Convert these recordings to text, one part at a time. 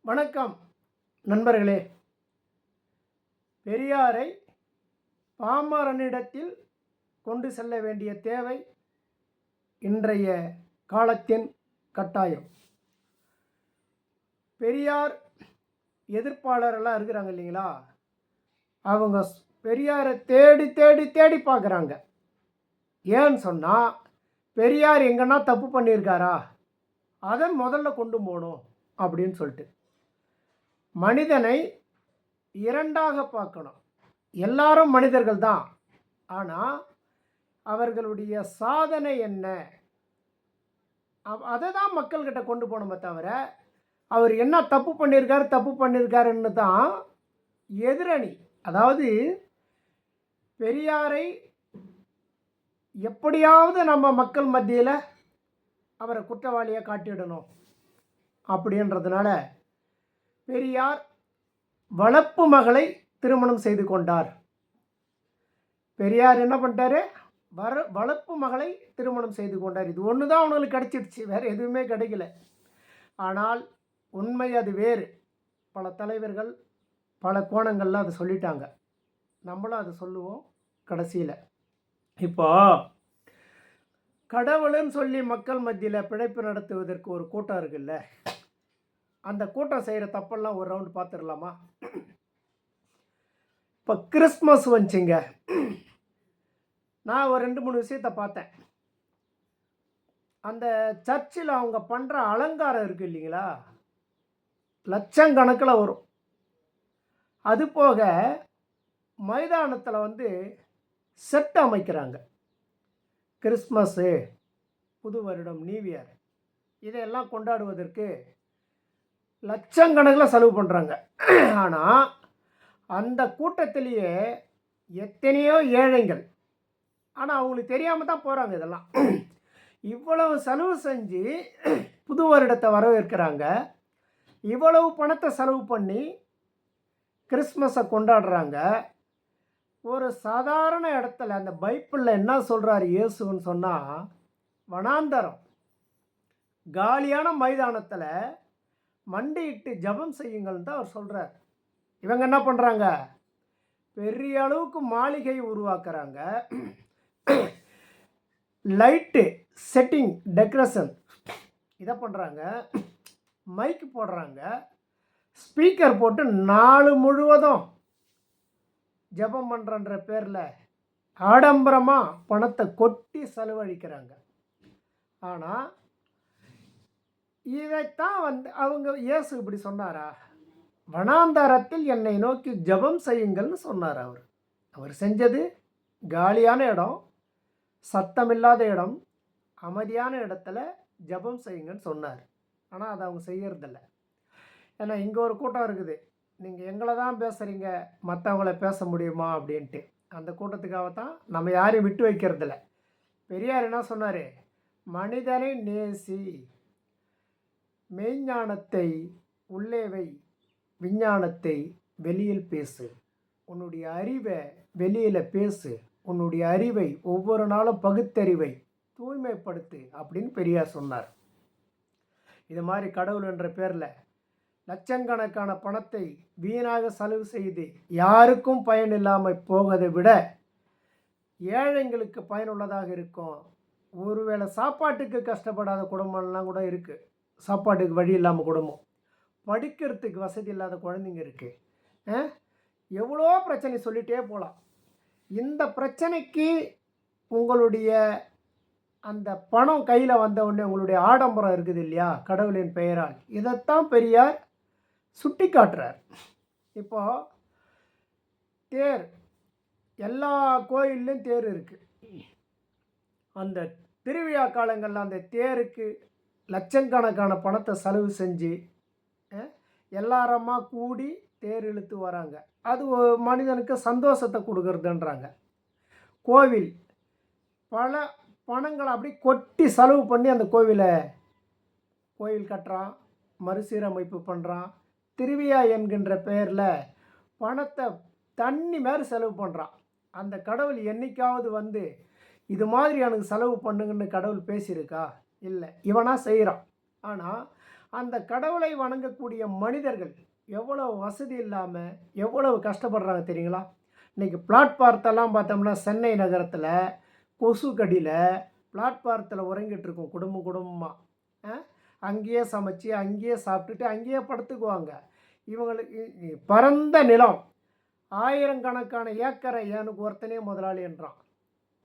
வணக்கம் நண்பர்களே. பெரியாரை பாமரனிடத்தில் கொண்டு செல்ல வேண்டிய தேவை இன்றைய காலத்தின் கட்டாயம். பெரியார் எதிர்ப்பாளரெல்லாம் இருக்கிறாங்க இல்லைங்களா, அவங்க பெரியாரை தேடி தேடி தேடி பார்க்குறாங்க. ஏன்னு சொன்னால், பெரியார் எங்கன்னா தப்பு பண்ணியிருக்காரா, அதை முதல்ல கொண்டு போகணும் அப்படின்னு சொல்லிட்டு. மனிதனை இரண்டாக பார்க்கணும். எல்லாரும் மனிதர்கள் தான், ஆனால் அவர்களுடைய சாதனை என்ன, அதை தான் மக்கள்கிட்ட கொண்டு போகணுமே தவிர, அவர் என்ன தப்பு பண்ணியிருக்காருன்னு தான் எதிரணி, அதாவது பெரியாரை எப்படியாவது நம்ம மக்கள் மத்தியில் அவரை குற்றவாளியாக காட்டிடணும் அப்படின்றதுனால பெரியார் வளர்ப்பு மகளை திருமணம் செய்து கொண்டார். பெரியார் என்ன பண்ணிட்டாரு, வளர்ப்பு மகளை திருமணம் செய்து கொண்டார். இது ஒன்று தான் அவங்களுக்கு கிடைச்சிடுச்சு, வேறு எதுவுமே கிடைக்கல. ஆனால் உண்மை அது வேறு. பல தலைவர்கள் பல கோணங்களில் அதை சொல்லிட்டாங்க, நம்மளும் அதை சொல்லுவோம் கடைசியில். இப்போ கடவுளுன்னு சொல்லி மக்கள் மத்தியில் பிழைப்பு நடத்துவதற்கு ஒரு கூட்டம் இருக்குல்ல, அந்த கூட்டம் செய்கிற தப்பெல்லாம் ஒரு ரவுண்டு பார்த்துடலாமா? இப்போ கிறிஸ்மஸ் வந்துச்சுங்க, நான் ஒரு 2-3 விஷயத்தை பார்த்தேன். அந்த சர்ச்சில் அவங்க பண்ணுற அலங்காரம் இருக்குது இல்லைங்களா, லட்சக்கணக்கில் வரும். அது போக மைதானத்தில் செட் அமைக்கிறாங்க. கிறிஸ்மஸ்ஸு, புது வருடம், நியூ இயர், இதையெல்லாம் கொண்டாடுவதற்கு லட்சக்கணக்கில் செலவு பண்ணுறாங்க. ஆனால் அந்த கூட்டத்திலேயே எத்தனையோ ஏழைகள், ஆனால் அவங்களுக்கு தெரியாமல் தான் போகிறாங்க. இதெல்லாம் இவ்வளவு செலவு செஞ்சு புது வருடத்தை வரவேற்கிறாங்க, இவ்வளவு பணத்தை செலவு பண்ணி கிறிஸ்மஸை கொண்டாடுறாங்க. ஒரு சாதாரண இடத்துல அந்த பைபிளில் என்ன சொல்கிறார் இயேசுன்னு சொன்னால், வனாந்தரம் காலியான மைதானத்தில் மண்டியிட்டு ஜபம் செய்யுங்கள்னு தான் அவர் சொல்கிறார். இவங்க என்ன பண்ணுறாங்க, பெரிய அளவுக்கு மாளிகை உருவாக்குறாங்க, லைட்டு செட்டிங் டெக்கரேஷன் இதை பண்ணுறாங்க, மைக்கு போடுறாங்க, ஸ்பீக்கர் போட்டு நாள் முழுவதும் ஜபம் பண்ணுறன்ற பேரில் ஆடம்பரமாக பணத்தை கொட்டி செலவழிக்கிறாங்க. ஆனால் இதைத்தான் அவங்க இயேசு இப்படி சொன்னாரா? வனாந்தரத்தில் என்னை நோக்கி ஜபம் செய்யுங்கள்னு சொன்னார். அவர் செஞ்சது காலியான இடம், சத்தமில்லாத இடம், அமைதியான இடத்துல ஜபம் செய்யுங்கன்னு சொன்னார். ஆனால் அதை அவங்க செய்யறதில்ல. ஏன்னா இங்கே ஒரு கூட்டம் இருக்குது, நீங்கள் எங்களை தான் பேசுகிறீங்க, மற்றவங்கள பேச முடியுமா அப்படின்ட்டு. அந்த கூட்டத்துக்காகத்தான் நம்ம யாரையும் விட்டு வைக்கிறதில்ல. பெரியார் என்ன சொன்னார், மனிதனை நேசி, மெய்ஞானத்தை உள்ளே வை, விஞ்ஞானத்தை வெளியில் பேசு, உன்னுடைய அறிவை வெளியில் பேசு, உன்னுடைய அறிவை ஒவ்வொரு நாளும் பகுத்தறிவை தூய்மைப்படுத்து அப்படின்னு பெரியார் சொன்னார். இது மாதிரி கடவுள் என்ற பேரில் லட்சக்கணக்கான பணத்தை வீணாக செலவு செய்து யாருக்கும் பயன் இல்லாமல் போவதை விட ஏழைங்களுக்கு பயனுள்ளதாக இருக்கும். ஒருவேளை சாப்பாட்டுக்கு கஷ்டப்படாத குடும்பம்லாம் கூட இருக்குது, சாப்பாட்டுக்கு வழி இல்லாமல் குடும்பம், படிக்கிறதுக்கு வசதி இல்லாத குழந்தைங்க இருக்குது, எவ்வளோ பிரச்சனை சொல்லிகிட்டே போகலாம். இந்த பிரச்சனைக்கு உங்களுடைய அந்த பணம் கையில் வந்த உடனே உங்களுடைய ஆடம்பரம் இருக்குது இல்லையா, கடவுளின் பெயரால், இதைத்தான் பெரியார் சுட்டி காட்டுறார். இப்போது தேர், எல்லா கோயில்லையும் தேர் இருக்குது. அந்த திருவிழா காலங்களில் அந்த தேருக்கு லட்சக்கணக்கான பணத்தை செலவு செஞ்சு எல்லாரமா கூடி தேர் இழுத்து வராங்க. அது மனிதனுக்கு சந்தோஷத்தை கொடுக்கறதுன்றாங்க. கோவில் பல பணங்களை அப்படி கொட்டி செலவு பண்ணி அந்த கோவில் கட்டுறான், மறுசீரமைப்பு பண்ணுறான். திருவிழா என்கின்ற பெயரில் பணத்தை தண்ணி மாதிரி செலவு பண்ணுறான். அந்த கடவுள் என்னைக்காவது இது மாதிரி எனக்கு செலவு பண்ணுங்கன்னு கடவுள் பேசியிருக்கா? இல்லை, இவனாக செய்கிறான். ஆனால் அந்த கடவுளை வணங்கக்கூடிய மனிதர்கள் எவ்வளவு வசதி இல்லாமல் எவ்வளவு கஷ்டப்படுறாங்க தெரியுங்களா? இன்றைக்கி பிளாட்பாரத்தெல்லாம் பார்த்தோம்னா சென்னை நகரத்தில் கொசு கடியில் பிளாட்பாரத்தில் உறங்கிட்டு இருக்கும் குடும்பம் குடும்பமாக. அங்கேயே சமைச்சு அங்கேயே சாப்பிட்டுட்டு அங்கேயே படுத்துக்குவாங்க. இவங்களுக்கு பரந்த நிலம், ஆயிரக்கணக்கான ஏக்கரை எனக்கு ஒருத்தனே முதலாளி என்றான்.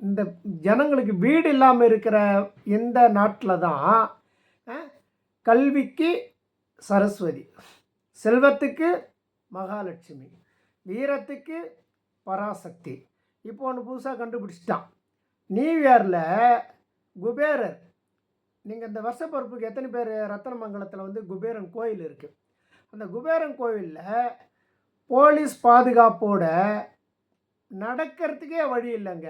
இந்த ஜனங்களுக்கு வீடு இல்லாமல் இருக்கிற இந்த நாட்டில் தான் கல்விக்கு சரஸ்வதி, செல்வத்துக்கு மகாலட்சுமி, வீரத்துக்கு பராசக்தி. இப்போ ஒன்று புதுசாக கண்டுபிடிச்சிட்டான். நியூஇயரில் குபேரர். நீங்கள் இந்த வருஷப்பருப்புக்கு எத்தனை பேர் ரத்தனமங்கலத்தில் வந்து குபேரன் கோயில் இருக்குது. அந்த குபேரன் கோயிலில் போலீஸ் பாதுகாப்போட நடக்கிறதுக்கே வழி இல்லைங்க.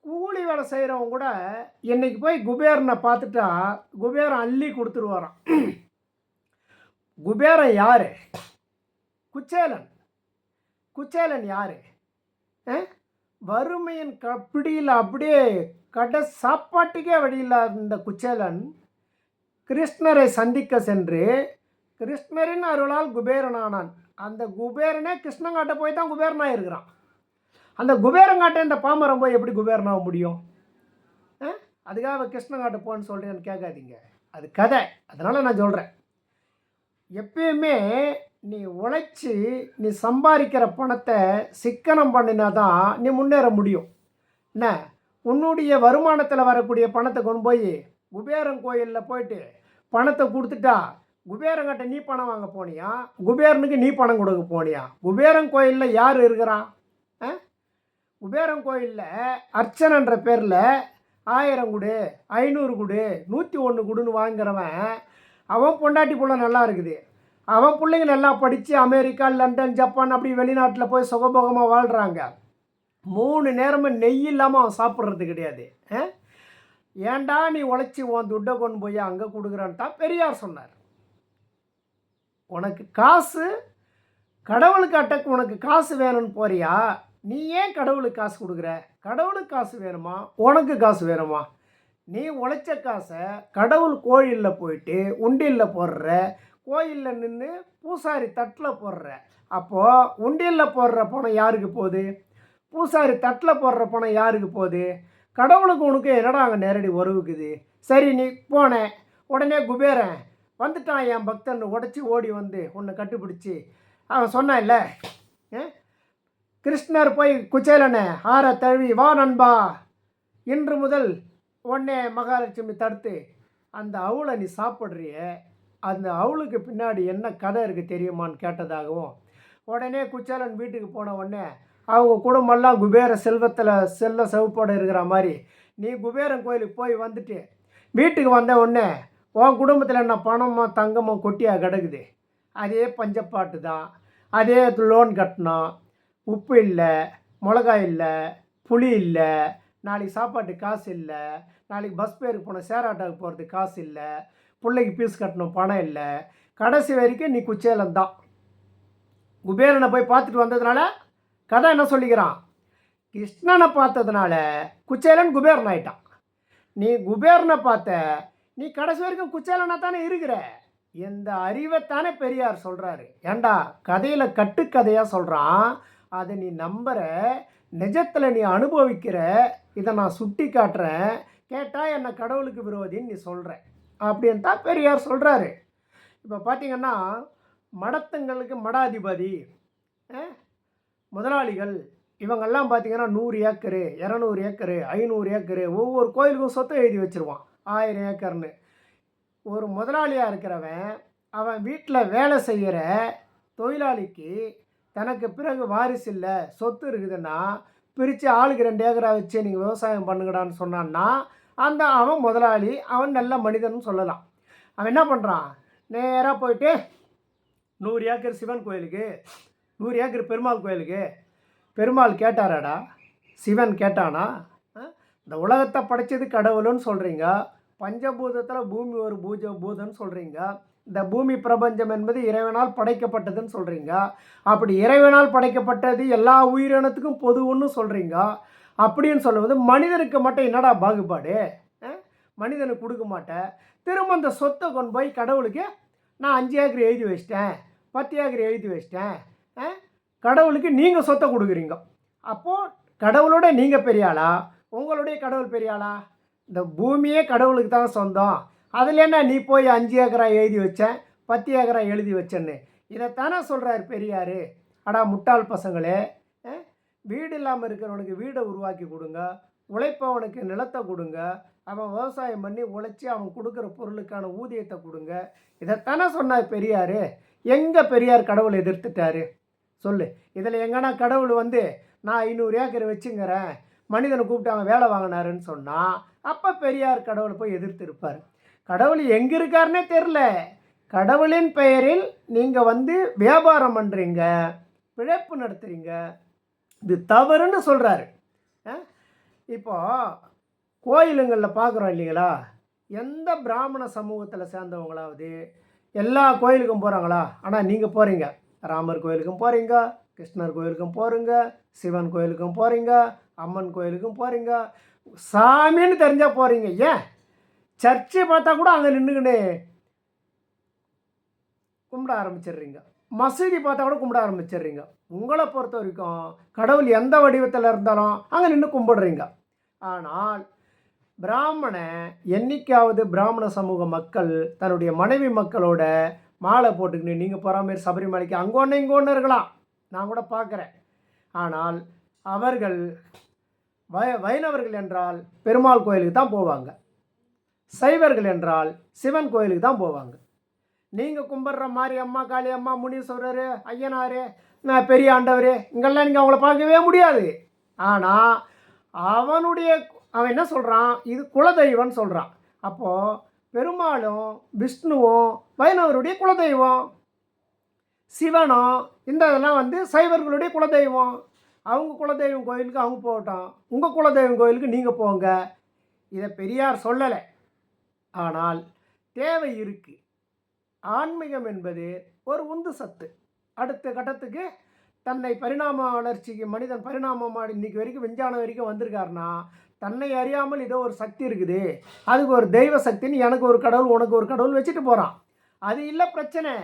கூலி வேலை செய்கிறவங்க கூட இன்றைக்கி போய் குபேரனை பார்த்துட்டா குபேரன் அள்ளி கொடுத்துருவாராம். குபேரன் யார்? குச்சேலன். குச்சேலன் யார்? வறுமையின் பிடியில் அப்படியே கடை சாப்பாட்டுக்கே வழியில்லாத இந்த குச்சேலன் கிருஷ்ணரை சந்திக்க சென்று கிருஷ்ணரின் அருளால் குபேரனானான். அந்த குபேரனே கிருஷ்ணங்காட்டை போய் தான் குபேரனாக இருக்கிறான். அந்த குபேரங்காட்டை இந்த பாமரம் போய் எப்படி குபேரனாக முடியும்? அதுக்காக கிருஷ்ணங்காட்டை போன்னு சொல்கிறேன்னு கேட்காதீங்க, அது கதை. அதனால் நான் சொல்கிறேன், எப்பயுமே நீ உழைச்சி நீ சம்பாதிக்கிற பணத்தை சிக்கனம் பண்ணினா தான் நீ முன்னேற முடியும். என்ன, உன்னுடைய வருமானத்தில் வரக்கூடிய பணத்தை கொண்டு போய் குபேரன் கோயிலில் போயிட்டு பணத்தை கொடுத்துட்டா குபேரங்கிட்ட நீ பணம் வாங்க போனியா? குபேரனுக்கு நீ பணம் கொடுக்க போனியா? குபேரன் கோயிலில் யார் இருக்கிறான்? குபேரன் கோயிலில் அர்ச்சனைன்ற பேரில் 1000 கொடு, 500 கொடு, 101 கொடுன்னு வாங்குறவன் அவன் பொண்டாட்டி புள்ள நல்லா இருக்குது, அவன் பிள்ளைங்க நல்லா படித்து அமெரிக்கா, லண்டன், ஜப்பான் அப்படி வெளிநாட்டில் போய் சுகபோகமாக வாழ்கிறாங்க. 3 நேரமும் நெய் இல்லாமல் அவன் சாப்பிட்றது கிடையாது. ஏன்டா நீ உழைச்சி உன் துட்டை கொண்டு போய் அங்கே கொடுக்குறான்ட்டா பெரியார் சொன்னார். உனக்கு காசு கடவுளுக்கு அட்டக்கு உனக்கு காசு வேணும்னு போறியா? நீ ஏன் கடவுளுக்கு காசு கொடுக்குற? கடவுளுக்கு காசு வேணுமா, உனக்கு காசு வேணுமா? நீ உழைச்ச காசை கடவுள் கோயிலில் போயிட்டு உண்டியலில் போடுற, கோயிலில் நின்று பூசாரி தட்டில் போடுற. அப்போது உண்டியலில் போடுற பணம் யாருக்கு போகுது? பூசாரி தட்டில் போடுற பணம் யாருக்கு போகுது? கடவுளுக்கு உனக்கு என்னடா அங்கே நேரடி உறவுக்குது. சரி, நீ போனேன், உடனே குபேரன் வந்துட்டான் என் பக்தன் உடச்சி ஓடி வந்து உன்னை கட்டுப்பிடிச்சி அவன் சொன்னான் இல்லை, கிருஷ்ணர் போய் குச்சேலனை ஆற தழுவி வா நண்பா, இன்று முதல் உடனே மகாலட்சுமி தடுத்து அந்த அவளை நீ சாப்பிட்றிய, அந்த அவளுக்கு பின்னாடி என்ன கதை இருக்குது தெரியுமான்னு கேட்டதாகவும், உடனே குச்சேலன் வீட்டுக்கு போன உடனே அவங்க குடும்பமெல்லாம் குபேர செல்வத்தில் செல்ல செவப்போடு இருக்கிற மாதிரி நீ குபேரன் கோயிலுக்கு போய் வந்துட்டு வீட்டுக்கு வந்த உடனே உன் குடும்பத்தில் என்ன பணமோ தங்கமோ கொட்டியாக கிடக்குது. அதே பஞ்சப்பாட்டு தான், அதே லோன் கட்டணும், உப்பு இல்லை, மிளகாய் இல்லை, புளி இல்லை, நாளைக்கு சாப்பாட்டுக்கு காசு இல்லை, நாளைக்கு பஸ் பேருக்கு போன சேராட்டாவுக்கு போகிறதுக்கு காசு இல்லை, பிள்ளைக்கு ஃபீஸ் கட்டணும் பணம் இல்லை. கடைசி வரைக்கும் நீ குச்சேலன் தான். குபேரனை போய் பார்த்துட்டு வந்ததுனால கதை என்ன சொல்லிக்கிறான்? கிருஷ்ணனை பார்த்ததுனால குச்சேலன் குபேரன் ஆயிட்டான். நீ குபேரனை பார்த்த, நீ கடைசி வரைக்கும் குச்சேலனாக தானே இருக்கிற. இந்த அறிவைத்தானே பெரியார் சொல்கிறாரு. ஏண்டா கதையில் கட்டுக்கதையாக சொல்கிறான், அதை நீ நம்புகிற, நிஜத்தில் நீ அனுபவிக்கிற, இதை நான் சுட்டி காட்டுறேன், கேட்டால் என்னை கடவுளுக்கு விரோதின்னு நீ சொல்கிற அப்படின்னு தான் பெரியார் சொல்கிறாரு. இப்போ பார்த்திங்கன்னா மடத்துங்களுக்கு மடாதிபதி, முதலாளிகள் இவங்கெல்லாம் பார்த்திங்கன்னா 100 ஏக்கரு, 200 ஏக்கரு, 500 ஏக்கரு, ஒவ்வொரு கோயிலுக்கும் சொத்தை எழுதி வச்சுருவான் 1000 ஏக்கர்னு. ஒரு முதலாளியாக இருக்கிறவன் அவன் வீட்டில் வேலை செய்கிற தொழிலாளிக்கு தனக்கு பிறகு வாரிசு இல்லை, சொத்து இருக்குதுன்னா பிரித்து ஆளுக்கு 2 ஏக்கரா வச்சு நீங்கள் விவசாயம் பண்ணுங்கடான்னு சொன்னான்னா அந்த அவன் முதலாளி, அவன் நல்ல மனிதன் சொல்லலாம். அவன் என்ன பண்ணுறான், நேராக போயிட்டு 100 ஏக்கர் சிவன் கோயிலுக்கு, 100 ஏக்கர் பெருமாள் கோயிலுக்கு. பெருமாள் கேட்டாராடா? சிவன் கேட்டானா? இந்த உலகத்தை படைச்சது கடவுள்னு சொல்கிறீங்க, பஞ்சபூதத்தில் பூமி ஒரு பூதம்னு சொல்கிறீங்க, இந்த பூமி பிரபஞ்சம் என்பது இறைவனால் படைக்கப்பட்டதுன்னு சொல்கிறீங்க, அப்படி இறைவனால் படைக்கப்பட்டது எல்லா உயிரினத்துக்கும் பொதுவுன்னு சொல்கிறீங்க. அப்படின்னு சொல்லுவது மனிதனுக்கு மட்டும் என்னடா பாகுபாடு? மனிதனுக்கு கொடுக்க மாட்டேன். திரும்ப அந்த சொத்தை கொண்டு போய் கடவுளுக்கு நான் 5 ஏக்கர் எழுதி வச்சிட்டேன், 10 ஏக்கர் எழுதி வச்சிட்டேன். கடவுளுக்கு நீங்கள் சொத்தை கொடுக்குறீங்க. அப்போது கடவுளோட நீங்கள் பெரிய ஆளா, உங்களுடைய கடவுள் பெரிய ஆளா? இந்த பூமியே கடவுளுக்கு தான் சொந்தம். அதில் என்ன நீ போய் 5 ஏக்கரா எழுதி வச்சேன், 10 ஏக்கரா எழுதி வச்சேன்னு இதைத்தானே சொல்கிறார் பெரியார். அடா முட்டாள் பசங்களே, வீடு இல்லாமல் இருக்கிறவனுக்கு வீடை உருவாக்கி கொடுங்க, உழைப்பவனுக்கு நிலத்தை கொடுங்க, அவன் விவசாயம் பண்ணி உழைச்சி அவன் கொடுக்குற பொருளுக்கான ஊதியத்தை கொடுங்க. இதைத்தானே சொன்னார் பெரியார். எங்கே பெரியார் கடவுளை எதிர்த்துட்டாரு சொல்லு? இதில் எங்கன்னா கடவுள் வந்து நான் 500 ஏக்கர் வச்சுங்கிறேன், மனிதனை கூப்பிட்டு அவன் வேலை வாங்கினாருன்னு சொன்னால் அப்போ பெரியார் கடவுளை போய் எதிர்த்து இருப்பார். கடவுள் எங்கே இருக்காருன்னே தெரில. கடவுளின் பெயரில் நீங்கள் வந்து வியாபாரம் பண்ணுறீங்க, பிழைப்பு நடத்துகிறீங்க, இது தவறுன்னு சொல்கிறாரு. இப்போது கோயிலுங்களில் பார்க்குறோம் இல்லைங்களா, எந்த பிராமண சமூகத்தில் சேர்ந்தவங்களாவது எல்லா கோயிலுக்கும் போகிறாங்களா? ஆனால் நீங்கள் போகிறீங்க, ராமர் கோயிலுக்கும் போகிறீங்க, கிருஷ்ணர் கோயிலுக்கும் போகிறீங்க, சிவன் கோயிலுக்கும் போகிறீங்க, அம்மன் கோயிலுக்கும் போகிறீங்க, சாமின்னு தெரிஞ்சால் போகிறீங்க. ஏன் சர்ச்சை பார்த்தா கூட அங்கே நின்றுக்கின்னு கும்பிட ஆரம்பிச்சிடுறீங்க, மசூதி பார்த்தா கூட கும்பிட ஆரம்பிச்சிடுறீங்க. உங்களை பொறுத்த வரைக்கும் கடவுள் எந்த வடிவத்தில் இருந்தாலும் அங்கே நின்று கும்பிடுறீங்க. ஆனால் பிராமணன் என்னைக்காவது பிராமண சமூக மக்கள் தன்னுடைய மனைவி மக்களோட மாலை போட்டுக்கின்னு நீங்கள் போகிற மாதிரி சபரிமலைக்கு அங்கே ஒன்று இங்கே ஒன்று இருக்கலாம், நான் கூட பார்க்குறேன். ஆனால் அவர்கள் வைணவர்கள் என்றால் பெருமாள் கோயிலுக்கு தான் போவாங்க, சைவர்கள் என்றால் சிவன் கோயிலுக்கு தான் போவாங்க. நீங்கள் கும்பிட்ற மாதிரி அம்மா காளி அம்மா முனீஸ்வரர் ஐயனார் பெரிய ஆண்டவர் இங்கெல்லாம் நீங்கள் அவங்கள பார்க்கவே முடியாது. ஆனால் அவன் என்ன சொல்கிறான், இது குலதெய்வம்னு சொல்கிறான். அப்போது பெருமாளும் விஷ்ணுவும் வைணவருடைய குலதெய்வம், சிவனும் இந்த இதெல்லாம் வந்து சைவர்களுடைய குலதெய்வம். அவங்க குலதெய்வம் கோயிலுக்கு அவங்க போகட்டும், உங்கள் குலதெய்வம் கோயிலுக்கு நீங்கள் போங்க. இதை பெரியார் சொல்லலை, ஆனால் தேவை இருக்குது. ஆன்மீகம் என்பது ஒரு உந்து சத்து. அடுத்த கட்டத்துக்கு தன்னை பரிணாம வளர்ச்சிக்கு மனிதன் பரிணாமம் இன்றைக்கி வரைக்கும் விஞ்ஞானம் வரைக்கும் வந்திருக்காருன்னா தன்னை அறியாமல் ஏதோ ஒரு சக்தி இருக்குது, அதுக்கு ஒரு தெய்வ சக்தின்னு எனக்கு ஒரு கடவுள் உனக்கு ஒரு கடவுள் வச்சுட்டு போகிறான். அது இல்லை பிரச்சனை.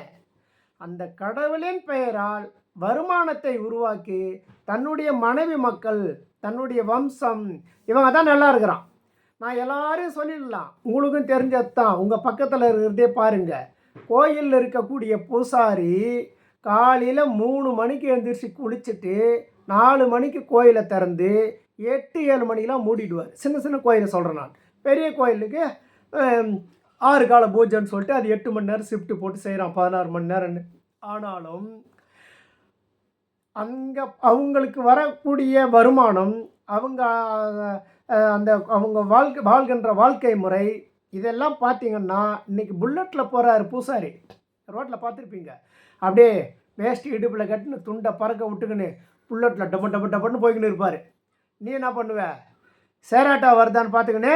அந்த கடவுளின் பெயரால் வருமானத்தை உருவாக்கி தன்னுடைய மனைவி மக்கள் தன்னுடைய வம்சம் இவங்க தான் நல்லா இருக்கிறான். நான் எல்லாரையும் சொல்லிடலாம், உங்களுக்கும் தெரிஞ்சது தான். உங்கள் பக்கத்தில் இருக்கிறதே பாருங்கள். கோயிலில் இருக்கக்கூடிய பூசாரி காலையில் 3 மணிக்கு எழுந்திரிச்சு குளிச்சுட்டு 4 மணிக்கு கோயிலை திறந்து 8-7 மணிக்கெலாம் மூடிடுவார். சின்ன சின்ன கோயிலை சொல்கிறேன் நான். பெரிய கோயிலுக்கு 6 கால பூஜைன்னு சொல்லிட்டு அது 8 மணி நேரம் ஷிஃப்ட்டு போட்டு செய்கிறான், 16 மணி நேரம்னு. ஆனாலும் அங்கே அவங்களுக்கு வரக்கூடிய வருமானம், அவங்க வாழ்கின்ற வாழ்க்கை முறை இதெல்லாம் பார்த்திங்கன்னா இன்றைக்கி புல்லட்டில் போகிறாரு பூசாரி. ரோட்டில் பார்த்துருப்பீங்க, அப்படியே வேஷ்டி இடுப்பில் கட்டின்னு துண்டை பறக்க விட்டுக்கின்னு புல்லட்டில் டப்புன்னு போய்க்கின்னு இருப்பார். நீ என்ன பண்ணுவ, சேராட்டா வருதான்னு பார்த்துக்கின்னு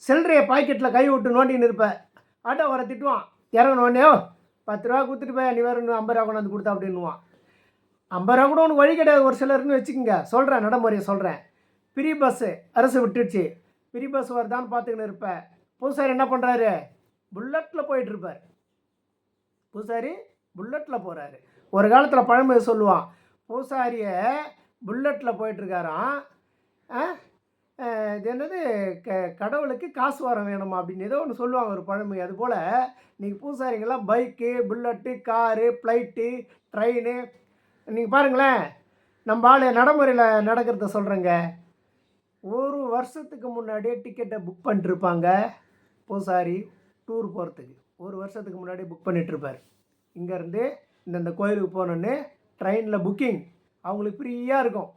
சில்லறையை பாக்கெட்டில் கை விட்டு நோண்டின்னு இருப்பேன். ஆட்டோ வர திட்டுவான், இறங்கணுன்னே 10 ரூபா கொடுத்துட்டு போய் நீ வேறு 50 ரூபா கொண்டாந்து கொடுத்தா அப்படின்னுவான். 50 ரூபா கூட ஒன்று வழி கிடையாது ஒரு சிலருன்னு வச்சுக்கோங்க. சொல்கிறேன், நடைமுறையை சொல்கிறேன். ஃப்ரீ பஸ்ஸு அரசு விட்டுடுச்சு, ஃப்ரீ பஸ் வருதான்னு பார்த்துக்கின்னு இருப்பேன். பூசாரி என்ன பண்ணுறாரு, புல்லட்டில் போயிட்டுருப்பார். பூசாரி புல்லட்டில் போகிறாரு. ஒரு காலத்தில் பழமொழி சொல்லுவான், பூசாரியை புல்லட்டில் போயிட்டுருக்காராம், இது என்னது கடவுளுக்கு காசு வர வேணுமா அப்படின்னு ஏதோ ஒன்று சொல்லுவாங்க ஒரு பழமொழி. அதுபோல் இன்றைக்கி பூசாரிங்கெல்லாம் bike, bullet, car, flight, train. நீங்கள் பாருங்களேன், நம்ம ஆள் நடைமுறையில் நடக்கிறத சொல்கிறேங்க. ஒரு வருஷத்துக்கு முன்னாடியே டிக்கெட்டை புக் பண்ணிட்டுருப்பாங்க. பூசாரி டூர் போகிறதுக்கு ஒரு வருஷத்துக்கு முன்னாடியே புக் பண்ணிகிட்ருப்பார். இங்கேருந்து இந்த கோயிலுக்கு போகணுன்னு ட்ரெயினில் புக்கிங் அவங்களுக்கு ஃப்ரீயாக இருக்கும்.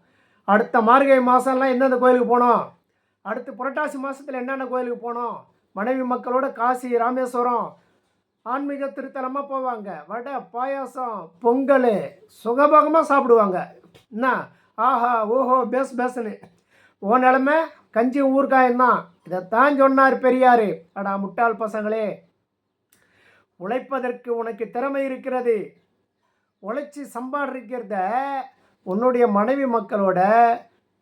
அடுத்த மார்கழி மாதம்லாம் எந்தெந்த கோயிலுக்கு போனோம், அடுத்து புரட்டாசி மாதத்தில் என்னென்ன கோயிலுக்கு போனோம், மனைவி மக்களோட காசி ராமேஸ்வரம் ஆன்மீக திருத்தலமாக போவாங்க. வடை பாயாசம் பொங்கல் சுகபோகமாக சாப்பிடுவாங்க. என்ன ஆஹா ஓஹோ பேசுன்னு. ஓ நிலமை கஞ்சி ஊறுகாயந்தான். இதைத்தான் சொன்னார் பெரியார். அடா முட்டாள் பசங்களே, உழைப்பதற்கு உனக்கு திறமை இருக்கிறது, உழைச்சி சம்பாதிக்கிறத உன்னுடைய மனைவி மக்களோட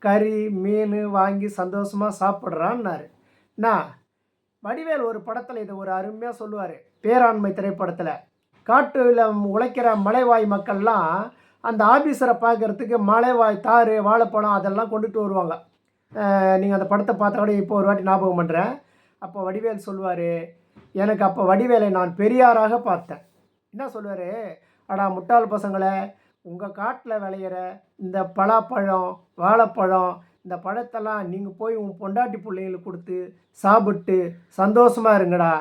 கறி மீன் வாங்கி சந்தோஷமாக சாப்பிட்றான்னாரு. என்ன வடிவேல் ஒரு படத்தில் இதை ஒரு அருமையாக சொல்லுவார். பேராண்மை திரைப்படத்தில் காட்டில் உழைக்கிற மலைவாய் மக்கள்லாம் அந்த ஆபீஸரை பார்க்குறதுக்கு மலைவாய் தார் வாழைப்பழம் அதெல்லாம் கொண்டுட்டு வருவாங்க. நீங்கள் அந்த படத்தை பார்த்தா கூட இப்போ ஒரு வாட்டி ஞாபகம் பண்ணுறேன். அப்போ வடிவேல் சொல்லுவார், எனக்கு அப்போ வடிவேலை நான் பெரியாராக பார்த்தேன். என்ன சொல்லுவார், அடா முட்டாள் பசங்களை, உங்கள் காட்டில் விளையிற இந்த பலாப்பழம் வாழைப்பழம் இந்த பழத்தெல்லாம் நீங்கள் போய் உங்கள் பொண்டாட்டி பிள்ளைங்களுக்கு கொடுத்து சாப்பிட்டு சந்தோஷமாக இருங்கடா,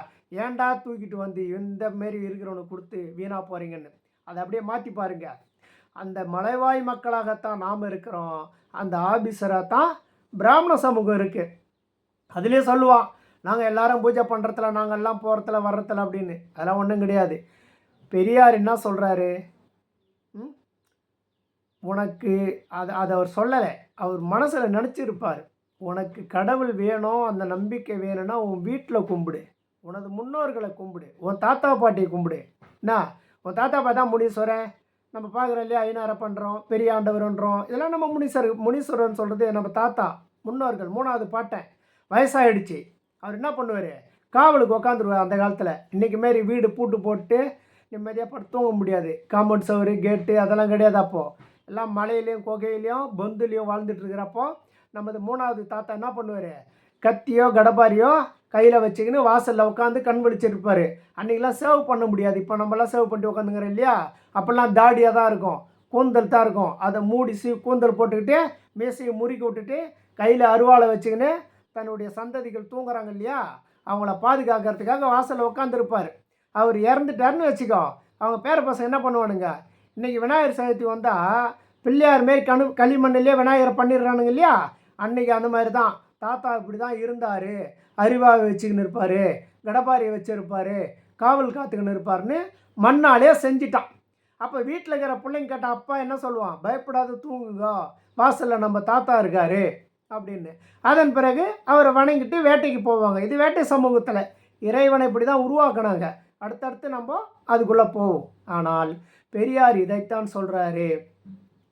ஏன்டா தூக்கிட்டு வந்து இந்த மாரி இருக்கிறவனுக்கு கொடுத்து வீணாக போகிறீங்கன்னு. அதை அப்படியே மாற்றி பாருங்க. அந்த மலைவாய் மக்களாகத்தான் நாம் இருக்கிறோம், அந்த ஆபீஸராக தான் பிராமண சமூகம் இருக்குது. அதுலேயே சொல்லுவான், நாங்கள் எல்லாரும் பூஜை பண்ணுறதுல நாங்கள் எல்லாம் போகிறதுல வர்றதில்ல அப்படின்னு. அதெல்லாம் ஒன்றும் கிடையாது. பெரியார் என்ன சொல்கிறாரு, உனக்கு அதை அவர் சொல்லலை, அவர் மனசில் நினச்சிருப்பார். உனக்கு கடவுள் வேணும், அந்த நம்பிக்கை வேணும்னா உன் வீட்டில் கும்பிடு, உனது முன்னோர்களை கும்பிடு, உன் தாத்தா பாட்டியை கும்பிடு. என்ன உன் தாத்தா பாட்டா முனீஸ்வரன் நம்ம பார்க்குறோம் இல்லையா, ஐநாரை பண்ணுறோம், பெரிய ஆண்டவர்ன்றோம், இதெல்லாம் நம்ம முனீஸ்வரன் சொல்கிறது நம்ம தாத்தா முன்னோர்கள். 3வது பாட்டன் வயசாகிடுச்சு, அவர் என்ன பண்ணுவார், காவலுக்கு உக்காந்துருவார். அந்த காலத்தில் இன்றைக்கி மாரி வீடு பூட்டு போட்டு நிம்மதியாக படுத்து தூங்க முடியாது. காம்பவுண்ட் சவரு கேட்டு அதெல்லாம் கிடையாது. அப்போது எல்லாம் மலையிலையும் குகையிலையும் பொந்துலேயும் வாழ்ந்துட்டு இருக்கிறப்போ நமது 3வது தாத்தா என்ன பண்ணுவார், கத்தியோ கடப்பாரியோ கையில் வச்சுக்கின்னு வாசலில் உட்காந்து கண் விழிச்சிருப்பார். அன்றைக்கெலாம் சேவ் பண்ண முடியாது. இப்போ நம்மளாம் சேவ் பண்ணிட்டு உட்காந்துங்கிறோம் இல்லையா, அப்போல்லாம் தாடியாக தான் இருக்கும், கூந்தல் தான் இருக்கும். அதை மூடி கூந்தல் போட்டுக்கிட்டு மேசையை முறுக்கி விட்டுட்டு கையில் அருவாளை வச்சுக்கின்னு தன்னுடைய சந்ததிகள் தூங்குறாங்க இல்லையா, அவங்கள பாதுகாக்கிறதுக்காக வாசலில் உட்காந்துருப்பார். அவர் இறந்துட்டாருன்னு வச்சுக்கோ, அவங்க பேர பசங்க என்ன பண்ணுவானுங்க, இன்றைக்கி விநாயகர் சதுர்த்தி வந்தால் பிள்ளையார் மாரி களிமண்ணிலே விநாயகரை பண்ணிடுறானுங்க இல்லையா, அன்றைக்கி அந்த மாதிரி தான் தாத்தா இப்படி தான் இருந்தார், அரிவாவை வச்சுக்கின்னு இருப்பார், கடப்பாரியை வச்சுருப்பார், காவல் காத்துக்கின்னு இருப்பார்னு மண்ணாலே செஞ்சிட்டான். அப்போ வீட்டில் இருக்கிற பிள்ளைங்க கேட்டால் அப்பா என்ன சொல்லுவான், பயப்படாத தூங்குங்க, வாசலில் நம்ம தாத்தா இருக்கார் அப்படின்னு. அதன் பிறகு அவரை வணங்கிட்டு வேட்டைக்கு போவாங்க. இது வேட்டை சமூகத்தில் இறைவனை இப்படி தான் உருவாக்கினாங்க. அடுத்தடுத்து நம்ம அதுக்குள்ளே போவோம். ஆனால் பெரியார் இதைத்தான் சொல்கிறாரு,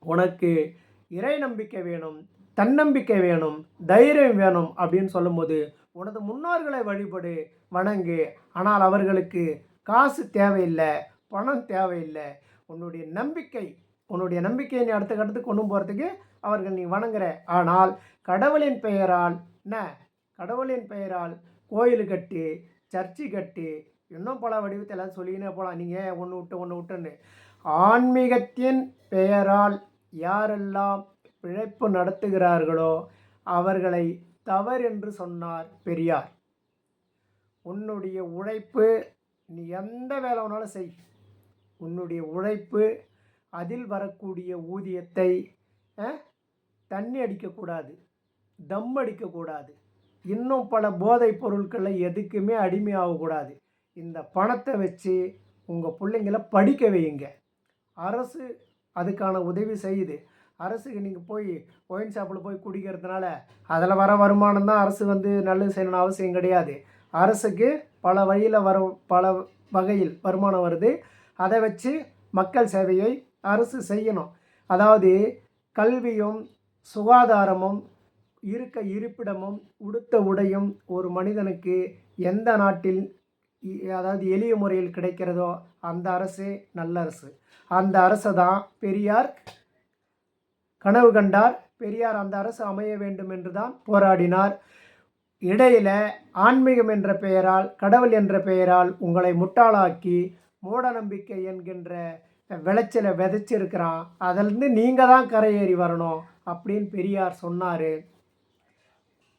உனக்கு இறை நம்பிக்கை வேணும், தன்னம்பிக்கை வேணும், தைரியம் வேணும் அப்படின்னு சொல்லும்போது உனது முன்னோர்களை வழிபடு, வணங்கு. ஆனால் அவர்களுக்கு காசு தேவையில்லை, பணம் தேவையில்லை. உன்னுடைய நம்பிக்கையை நீ அடுத்த கொண்டு போகிறதுக்கு அவர்கள் நீ வணங்குற. ஆனால் கடவுளின் பெயரால் கோயில் கட்டி சர்ச்சு கட்டி இன்னும் பல வடிவத்தை எல்லாம் சொல்லிக்கினே போகலாம். நீங்கள் ஒன்று விட்டுன்னு ஆன்மீகத்தின் பெயரால் யாரெல்லாம் பிழைப்பு நடத்துகிறார்களோ அவர்களை தவறு என்று சொன்னார் பெரியார். உன்னுடைய உழைப்பு, நீ எந்த வேலை வேணாலும் செய், உன்னுடைய உழைப்பு, அதில் வரக்கூடிய ஊதியத்தை தண்ணி அடிக்கக்கூடாது, தம் அடிக்கக்கூடாது, இன்னும் பல போதைப் பொருட்களை எதுக்குமே அடிமையாகக்கூடாது. இந்த பணத்தை வச்சு உங்கள் பிள்ளைங்களை படிக்க வையுங்க. அரசு அதுக்கான உதவி செய்யுது. அரசுக்கு நீங்கள் போய் ஒயின் ஷாப்பில் போய் குடிக்கிறதுனால அதில் வர வருமானம் தான் அரசு நல்லது செய்யணும்னு அவசியம் கிடையாது. அரசுக்கு பல வகையில் வருமானம் வருது. அதை வச்சு மக்கள் சேவையை அரசு செய்யணும். அதாவது கல்வியும் சுகாதாரமும் இருப்பிடமும் உடுத்த உடையும் ஒரு மனிதனுக்கு எந்த நாட்டில் அதாவது எளிய முறையில் கிடைக்கிறதோ அந்த அரசே நல்ல அரசு. அந்த அரசை தான் பெரியார் கனவு கண்டார். பெரியார் அந்த அரசு அமைய வேண்டும் என்று தான் போராடினார். இடையில் ஆன்மீகம் என்ற பெயரால், கடவுள் என்ற பெயரால் உங்களை முட்டாளாக்கி மூட நம்பிக்கை என்கின்ற விளைச்சலை விதைச்சிருக்கிறான். அதிலிருந்து நீங்கள் தான் கரையேறி வரணும் அப்படின்னு பெரியார் சொன்னார்.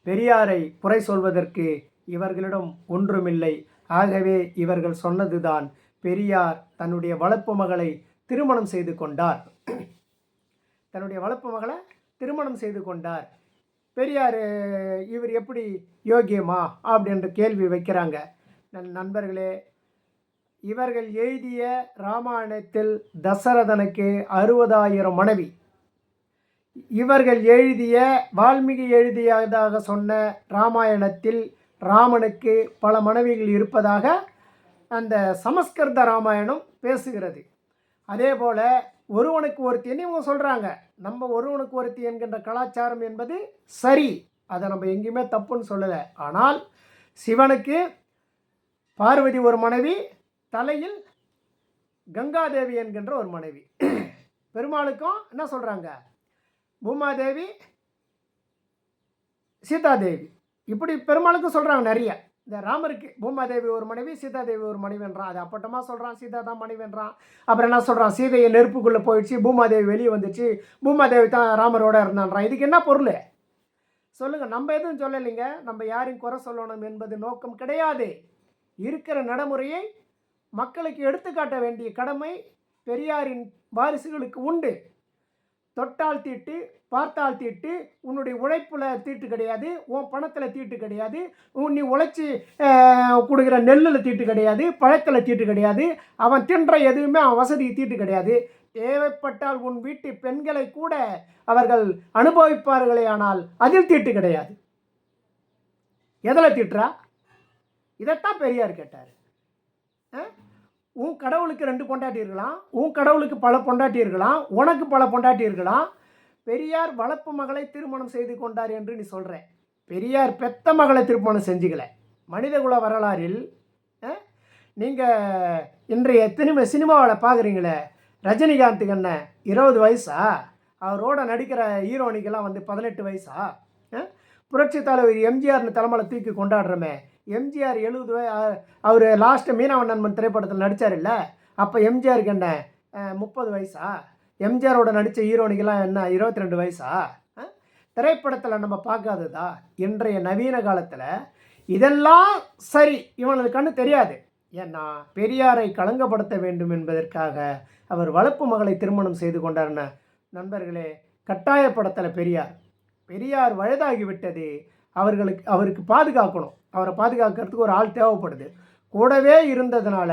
பெரியாரை குறை சொல்வதற்கு இவர்களிடம் ஒன்றுமில்லை. ஆகவே இவர்கள் சொன்னதுதான், பெரியார் தன்னுடைய வளர்ப்பு மகளை திருமணம் செய்து கொண்டார். பெரியார் இவர் எப்படி யோகியமா அப்படின்ற கேள்வி வைக்கிறாங்க. நண்பர்களே, இவர்கள் எழுதிய இராமாயணத்தில் தசரதனுக்கு 60,000 மனைவி, இவர்கள் எழுதிய வால்மீகி எழுதியதாக சொன்ன இராமாயணத்தில் ராமனுக்கு பல மனைவிகள் இருப்பதாக அந்த சமஸ்கிருத ராமாயணம் பேசுகிறது. அதே போல் ஒருவனுக்கு ஒருத்தின்னு இவங்க சொல்கிறாங்க. நம்ம ஒருவனுக்கு ஒருத்தி என்கின்ற கலாச்சாரம் என்பது சரி, அதை நம்ம எங்கேயுமே தப்புன்னு சொல்லலை. ஆனால் சிவனுக்கு பார்வதி ஒரு மனைவி, தலையில் கங்காதேவி என்கின்ற ஒரு மனைவி. பெருமாளுக்கும் என்ன சொல்கிறாங்க, பூமாதேவி, சீதாதேவி. இப்படி பெருமாளுக்கும் சொல்கிறாங்க நிறைய. இந்த ராமருக்கு பூமாதேவி ஒரு மனைவி, சீதாதேவி ஒரு மனைவின்றான். அது அப்பட்டமாக சொல்கிறான், சீதா தான் மனைவின்றான். அப்புறம் என்ன சொல்கிறான், சீதையை நெருப்புக்குள்ளே போயிடுச்சு, பூமாதேவி வெளியே வந்துச்சு, பூமாதேவி தான் ராமரோட இருந்தான்றான். இதுக்கு என்ன பொருள் சொல்லுங்கள்? நம்ம எதுவும் சொல்லலைங்க, நம்ம யாரையும் குறை சொல்லணும் என்பது நோக்கம் கிடையாது. இருக்கிற நடைமுறையை மக்களுக்கு எடுத்துக்காட்ட வேண்டிய கடமை பெரியாரின் வாரிசுகளுக்கு உண்டு. தொட்டால் தீட்டு, பார்த்தால் தீட்டு, உன்னுடைய உழைப்பில் தீட்டு கிடையாது, உன் பணத்தில் தீட்டு கிடையாது, நீ உழைச்சி கொடுக்குற நெல்லில் தீட்டு கிடையாது, பழத்தில் தீட்டு கிடையாது, அவன் தின்ற எதுவுமே அவன் வசதிக்கு தீட்டு கிடையாது. தேவைப்பட்டால் உன் வீட்டு பெண்களை கூட அவர்கள் அனுபவிப்பார்களே, ஆனால் அதில் தீட்டு கிடையாது. எதில் தீட்டுறா? இதைத்தான் பெரியார் கேட்டார். உன் கடவுளுக்கு 2 பொண்டாட்டி இருக்கலாம், உன் கடவுளுக்கு பல பொண்டாட்டி இருக்கலாம், உனக்கு பல பொண்டாட்டி இருக்கலாம். பெரியார் வளர்ப்பு மகளை திருமணம் செய்து கொண்டார் என்று நீ சொல்கிற. பெரியார் பெத்த மகளை திருமணம் செஞ்சுக்கல. மனிதகுல வரலாறில் நீங்கள் இன்றைய சினிமாவில் பார்க்குறீங்களே, ரஜினிகாந்துக்கு என்ன 20 வயசா? அவரோட நடிக்கிற ஹீரோனிக்கெல்லாம் 18 வயசா? புரட்சி தலைவர் எம்ஜிஆர்னு தலைமையில் தூக்கி கொண்டாடுறோமே, எம்ஜிஆர் 70 அவர் லாஸ்ட்டு மீனவண்ணன் திரைப்படத்தில் நடித்தார் இல்லை, அப்போ எம்ஜிஆருக்கு என்ன 30 வயசா? எம்ஜிஆரோட நடித்த ஹீரோனிக்கெல்லாம் என்ன 22 வயசா? திரைப்படத்தில் நம்ம பார்க்காததா? இன்றைய நவீன காலத்தில் இதெல்லாம் சரி, இவனுக்கு கண்ணு தெரியாது. ஏன்னா பெரியாரை களங்கப்படுத்த வேண்டும் என்பதற்காக அவர் வளர்ப்பு மகளை திருமணம் செய்து கொண்டார்ன. நண்பர்களே, கட்டாயப்படுத்தலை. பெரியார் வயதாகிவிட்டது. அவருக்கு பாதுகாக்கணும். அவரை பாதுகாக்கிறதுக்கு ஒரு ஆள் தேவைப்படுது. கூடவே இருந்ததுனால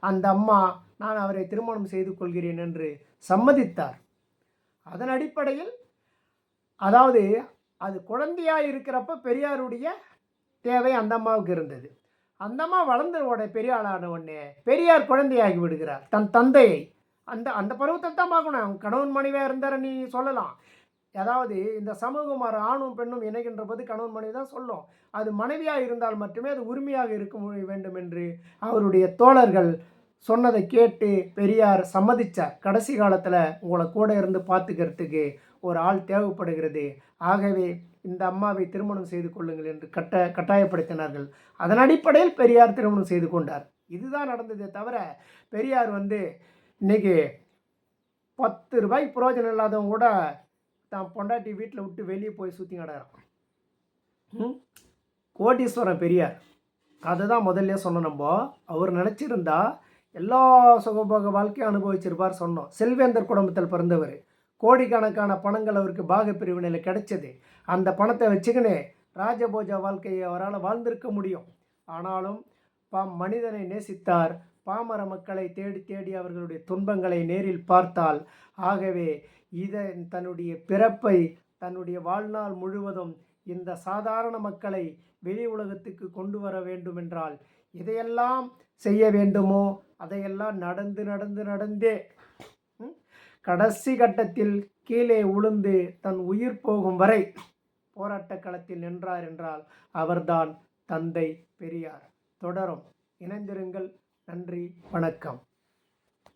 அந்த அம்மா நான் அவரை திருமணம் செய்து கொள்கிறேன் என்று சம்மதித்தார். அதன் அடிப்படையில், அதாவது அது குழந்தையாக இருக்கிறப்ப பெரியாருடைய தேவை அந்த அம்மாவுக்கு இருந்தது. அந்த அம்மா வளர்ந்த பெரிய ஆளான உடனே பெரியார் குழந்தையாகி விடுகிறார் தன் தந்தையை. அந்த பருவத்தில் தான் பார்க்கணும். அவங்க கணவன் மனைவியாக இருந்தார நீ சொல்லலாம். அதாவது இந்த சமூகம் ஆணும் பெண்ணும் இணைகின்ற போது கணவன் மனைவி தான் சொல்லும். அது மனைவியாக இருந்தால் மட்டுமே அது உரிமையாக இருக்க வேண்டும் என்று அவருடைய தோழர்கள் சொன்னதை கேட்டு பெரியார் சம்மதித்தார். கடைசி காலத்தில் உங்களை கூட இருந்து பார்த்துக்கிறதுக்கு ஒரு ஆள் தேவைப்படுகிறது, ஆகவே இந்த அம்மாவை திருமணம் செய்து கொள்ளுங்கள் என்று கட்டாயப்படுத்தினார்கள். அதன் அடிப்படையில் பெரியார் திருமணம் செய்து கொண்டார். இதுதான் நடந்ததே தவிர பெரியார் இன்றைக்கி 10 ரூபாய்க்கு பிரயோஜனம் இல்லாதவங்க கூட தான் பொண்டாட்டி வீட்டில் விட்டு வெளியே போய் சுற்றி கிடறான். கோடீஸ்வரன் பெரியார். அதுதான் முதல்ல சொன்னோம். நம்ம அவர் நினச்சிருந்தா எல்லா சுகபோக வாழ்க்கையும் அனுபவிச்சிருப்பார் சொன்னோம். செல்வேந்தர் குடும்பத்தில் பிறந்தவர். கோடிக்கணக்கான பணங்கள் அவருக்கு பாக பிரிவினையில் கிடைச்சது. அந்த பணத்தை வச்சுக்கின்னு ராஜபோஜ வாழ்க்கையை அவரால் வாழ்ந்திருக்க முடியும். ஆனாலும் மனிதனை நேசித்தார். பாமர மக்களை தேடி தேடி அவர்களுடைய துன்பங்களை நேரில் பார்த்தால், ஆகவே தன்னுடைய பிறப்பை, தன்னுடைய வாழ்நாள் முழுவதும் இந்த சாதாரண மக்களை வெளி உலகத்துக்கு கொண்டு வர வேண்டுமென்றால் இதையெல்லாம் செய்ய வேண்டுமோ அதையெல்லாம் நடந்தே கடைசி கட்டத்தில் கீழே உளுந்து தன் உயிர் போகும் வரை போராட்ட களத்தில் நின்றார் என்றால் அவர்தான் தந்தை பெரியார். தொடரும். இணைந்திருங்கள். நன்றி, வணக்கம்.